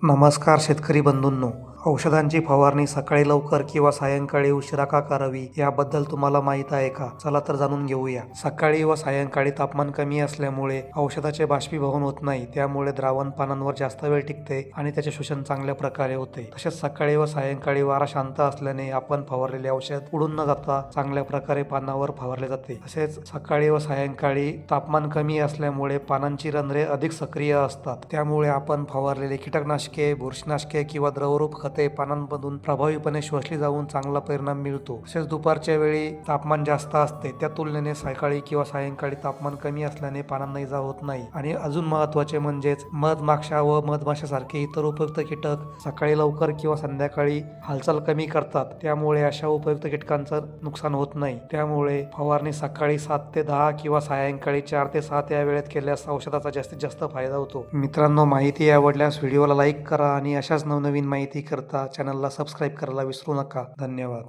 नमस्कार शेतकरी बंधूंनो. औषधांची फवारणी सकाळी लवकर किंवा सायंकाळी उशिरा का करावी याबद्दल तुम्हाला माहीत आहे का? चला तर जाणून घेऊया. सकाळी व सायंकाळी तापमान कमी असल्यामुळे औषधाचे बाष्पीभवन होत नाही, त्यामुळे द्रावण पानांवर जास्त वेळ टिकते आणि त्याचे शोषण चांगल्या प्रकारे होते. तसेच सकाळी व सायंकाळी वारा शांत असल्याने आपण फवारलेले औषध उडून न जाता चांगल्या प्रकारे पानावर फवारले जाते. तसेच सकाळी व सायंकाळी तापमान कमी असल्यामुळे पानांची रंध्रे अधिक सक्रिय असतात, त्यामुळे आपण फवारलेले कीटकनाशके, बुरशीनाशके किंवा द्रवरूप खते पानांमधून प्रभावीपणे शोषली जाऊन चांगला परिणाम मिळतो. तसेच दुपारच्या वेळी तापमान जास्त असते, त्या तुलनेने सकाळी किंवा सायंकाळी तापमान कमी असल्याने पानांना इजा होत नाही. आणि अजून महत्त्वाचे म्हणजेच मधमाशा व मधमाशासारखे इतर उपयुक्त कीटक सकाळी लवकर किंवा संध्याकाळी हालचाल कमी करतात, त्यामुळे अशा उपयुक्त कीटकांचं नुकसान होत नाही. त्यामुळे फवारणी सकाळी 7 ते 10 किंवा सायंकाळी 4 ते 7 या वेळेत केल्यास औषधाचा जास्तीत जास्त फायदा होतो. मित्रांनो, माहिती आवडल्यास व्हिडिओला लाईक करा आणि अशाच नवनवीन माहिती करता चॅनलला सबस्क्राईब करायला विसरू नका. धन्यवाद.